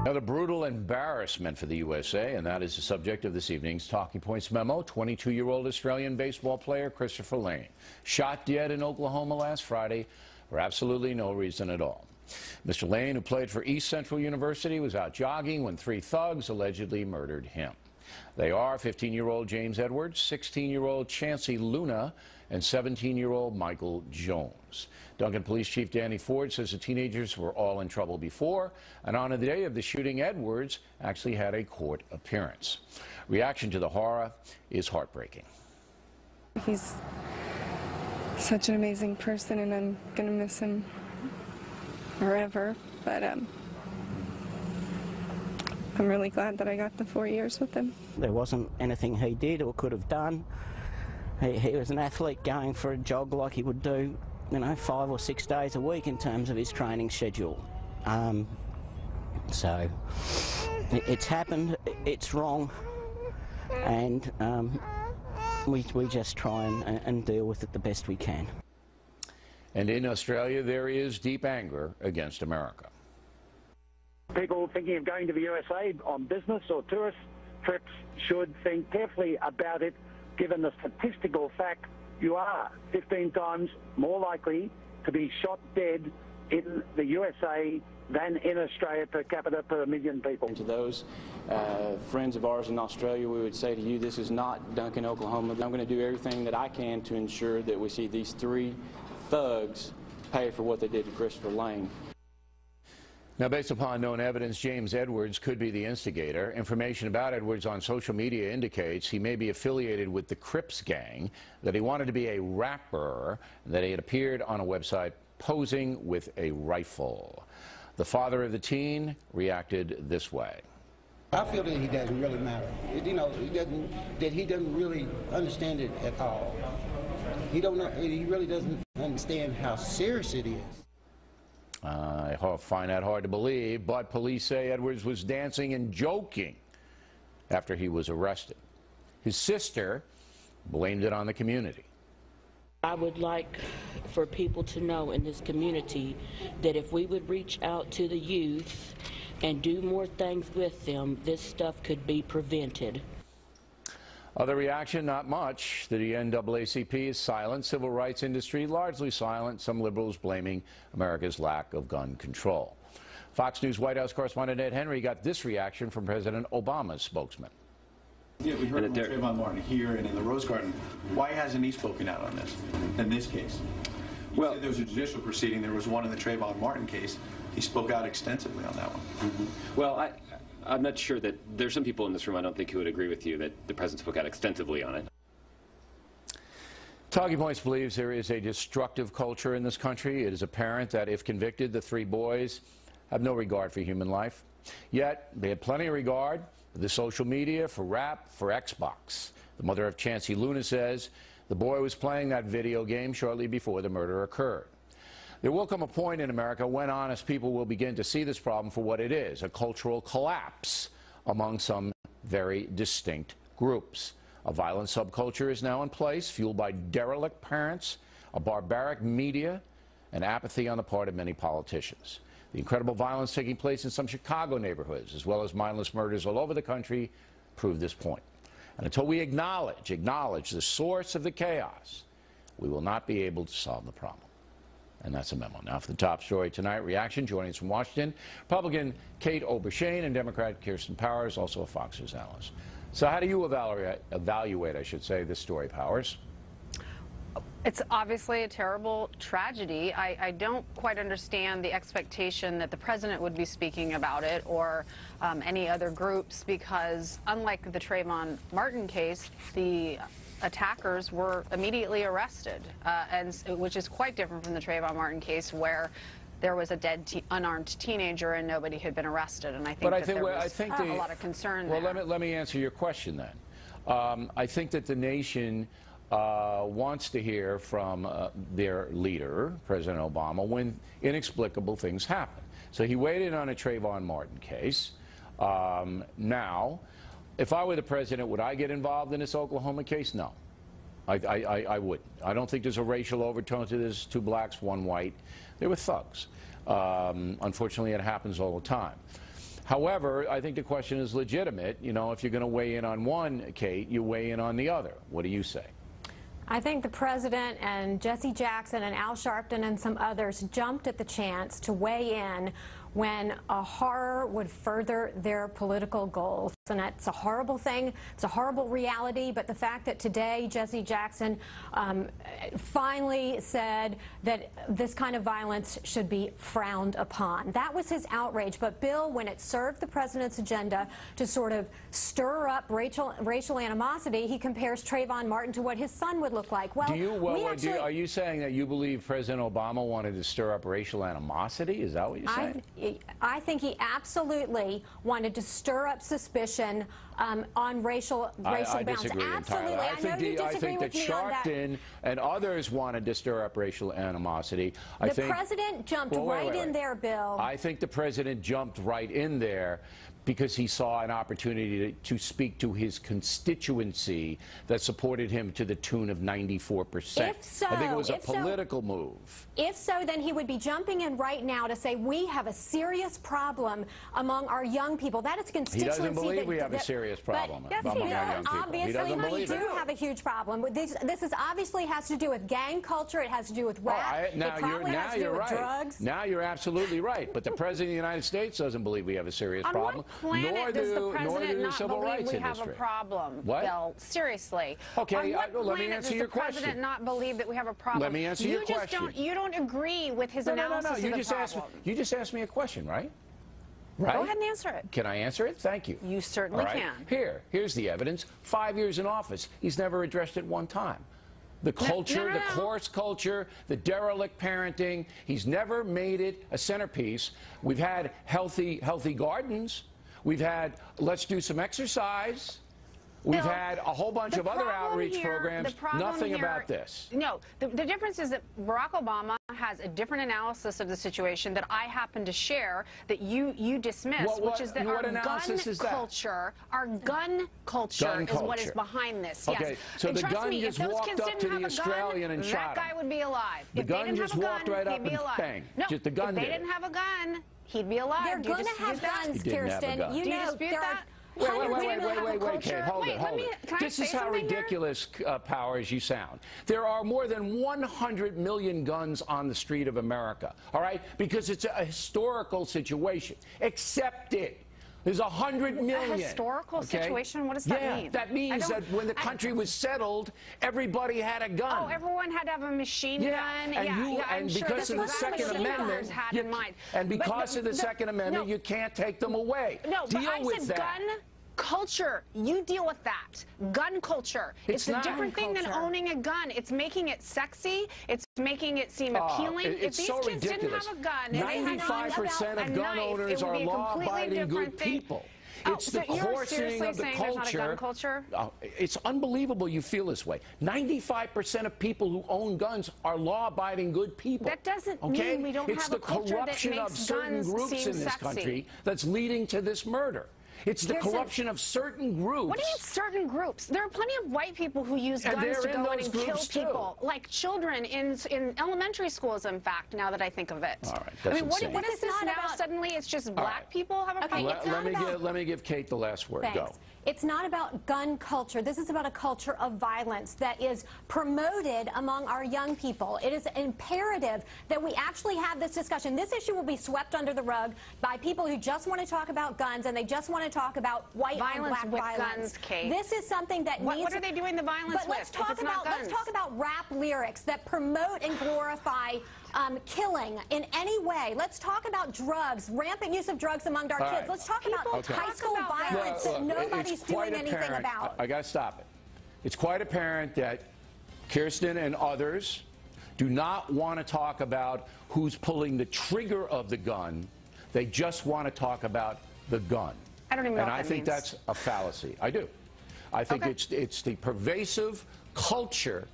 Another brutal embarrassment for the USA, and that is the subject of this evening's Talking Points Memo. 22-year-old Australian baseball player Christopher Lane shot dead in Oklahoma last Friday for absolutely no reason at all. Mr. Lane, who played for East Central University, was out jogging when three thugs allegedly murdered him. They are 15-year-old James Edwards, 16-year-old Chancey Luna, and 17-year-old Michael Jones. Duncan Police Chief Danny Ford says the teenagers were all in trouble before, and on the day of the shooting, Edwards actually had a court appearance. Reaction to the horror is heartbreaking. He's such an amazing person, and I'm going to miss him forever, but I'm really glad that I got the 4 years with him. There wasn't anything he did or could have done. He was an athlete going for a jog like he would do, 5 or 6 days a week in terms of his training schedule. So it's happened, it's wrong, and we just try and deal with it the best we can. And in Australia, there is deep anger against America. People thinking of going to the USA on business or tourist trips should think carefully about it, given the statistical fact you are 15 times more likely to be shot dead in the USA than in Australia per capita per million people. And to those friends of ours in Australia, we would say to you, this is not Duncan, Oklahoma. I'm going to do everything that I can to ensure that we see these three thugs pay for what they did to Christopher Lane. Now, based upon known evidence, James Edwards could be the instigator. Information about Edwards on social media indicates he may be affiliated with the Crips gang, that he wanted to be a rapper, and that he had appeared on a website posing with a rifle. The father of the teen reacted this way. I feel that he doesn't really matter. He doesn't really understand it at all. He really doesn't understand how serious it is. I find that hard to believe, but police say Edwards was dancing and joking after he was arrested. His sister blamed it on the community. I would like for people to know in this community that if we would reach out to the youth and do more things with them, this stuff could be prevented. Other reaction, not much. The NAACP is silent. Civil rights industry largely silent. Some liberals blaming America's lack of gun control. Fox News White House correspondent Ed Henry got this reaction from President Obama's spokesman. Yeah, we heard from Trayvon Martin here and in the Rose Garden. Why hasn't he spoken out on this, in this case? Well, there was a judicial proceeding. There was one in the Trayvon Martin case. He spoke out extensively on that one. Mm-hmm. Well, I'm not sure that there's some people in this room I don't think who would agree with you that the president spoke out extensively on it. Talking Points believes there is a destructive culture in this country. It is apparent that if convicted, the three boys have no regard for human life. Yet, they had plenty of regard for the social media, for rap, for Xbox. The mother of Chancey Luna says the boy was playing that video game shortly before the murder occurred. There will come a point in America when honest people will begin to see this problem for what it is, a cultural collapse among some very distinct groups. A violent subculture is now in place, fueled by derelict parents, a barbaric media, and apathy on the part of many politicians. The incredible violence taking place in some Chicago neighborhoods, as well as mindless murders all over the country, prove this point. And until we acknowledge the source of the chaos, we will not be able to solve the problem. And that's a memo. Now for the top story tonight, reaction joining us from Washington, Republican Kate Obenshain and Democrat Kirsten Powers, also a Fox News analyst. So how do you evaluate, I should say, this story, Powers? It's obviously a terrible tragedy. I don't quite understand the expectation that the president would be speaking about it or any other groups, because unlike the Trayvon Martin case, the attackers were immediately arrested, which is quite different from the Trayvon Martin case, where there was a dead unarmed teenager and nobody had been arrested. And I think there was a lot of concern there. Well, let me answer your question then. I think that the nation wants to hear from their leader, President Obama, when inexplicable things happen. So he waited on a Trayvon Martin case. Now, if I were the president, would I get involved in this Oklahoma case? No, I wouldn't. I don't think there's a racial overtone to this. Two blacks, one white. They were thugs. Unfortunately, it happens all the time. However, I think the question is legitimate. You know, if you're going to weigh in on one, Kate, you weigh in on the other. What do you say? I think the president and Jesse Jackson and Al Sharpton and some others jumped at the chance to weigh in when a horror would further their political goals. And that's a horrible thing. It's a horrible reality. But the fact that today Jesse Jackson finally said that this kind of violence should be frowned upon. That was his outrage. But, Bill, when it served the president's agenda to sort of stir up racial animosity, he compares Trayvon Martin to what his son would look like. Well, are you saying that you believe President Obama wanted to stir up racial animosity? Is that what you're saying? I think he absolutely wanted to stir up suspicion on racial grounds. I disagree entirely. I think that Sharpton and others wanted to stir up racial animosity. The president jumped right in there, Bill. I think the president jumped right in there because he saw an opportunity to speak to his constituency that supported him to the tune of 94%. If so, I think it was a political move. If so, then he would be jumping in right now to say we have a serious problem among our young people. That is a constituency. He doesn't believe we have a serious problem among our young people. Obviously, we do have a huge problem. This is obviously has to do with gang culture. It has to do with rap. It probably has to do with drugs. Now you're absolutely right. But the president of the United States doesn't believe we have a serious problem. Planet does the president not believe we have a problem? What? Bill, seriously. Okay, let me answer your question. Does the president not believe that we have a problem? Let me answer your question. You don't agree with his analysis of the problem. You just asked me a question, right? Right? Go ahead and answer it. Can I answer it? Thank you. You certainly can. Here's the evidence. 5 years in office. He's never addressed it one time. The culture, the coarse culture, the derelict parenting. He's never made it a centerpiece. We've had healthy gardens. We've had let's do some exercise. We've had a whole bunch of other outreach programs. Nothing about this. No, the difference is that Barack Obama has a different analysis of the situation that I happen to share that you dismiss, which is that our gun culture is what is behind this. Okay, so the gun just walked up to the Australian and shot him. That guy would be alive. The gun just walked right up and bang. No, just the gun if they didn't have a gun, he'd be alive. They're going to have guns, Kirsten. You know, there are Wait, Kate, hold it. This is how ridiculous, Powers, you sound. There are more than 100 million guns on the street of America, all right? Because it's a historical situation. Accept it. There's 100 million. A historical situation? What does that mean? That means that when the country was settled, everybody had a gun. Oh, everyone had to have a machine gun? And because of the Second Amendment, you can't take them away. No, but I said gun culture. You deal with that. Gun culture. It's a different thing than owning a gun. It's making it sexy. It's making it seem appealing. If these so kids ridiculous. Didn't have a gun, 95% of gun owners are law-abiding good people. It's the coursing of the culture. It's unbelievable you feel this way. 95% of people who own guns are law-abiding good people. That doesn't mean we don't have a culture that makes guns seem sexy. It's the corruption of certain groups in this country that's leading to this murder. It's the corruption of certain groups. What do you mean certain groups? There are plenty of white people who use guns to go in and kill people, like children in elementary schools, in fact, now that I think of it. All right, that's insane. What is this now? Suddenly it's just black people have a problem? Let me give Kate the last word. Go. It's not about gun culture. This is about a culture of violence that is promoted among our young people. It is imperative that we actually have this discussion. This issue will be swept under the rug by people who just want to talk about guns and they just want to talk about white and black violence. Guns, Kate. This is something that needs. What are they doing the violence with? Let's talk about rap lyrics that promote and glorify killing in any way. Let's talk about drugs, rampant use of drugs among our kids. Let's talk about high school violence that nobody's doing anything about. I got to stop it. It's quite apparent that Kirsten and others do not want to talk about who's pulling the trigger of the gun. They just want to talk about the gun. I don't even know what that means. And I think that's a fallacy. I do. I think it's the pervasive culture,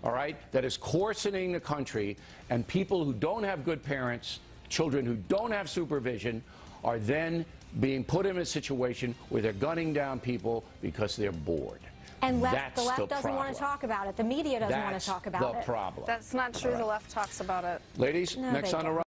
all right, that is coarsening the country, and people who don't have good parents, children who don't have supervision, are then being put in a situation where they're gunning down people because they're bored. And the left doesn't want to talk about it. The media doesn't want to talk about it. That's the problem. That's not true. The left talks about it. Ladies, next on the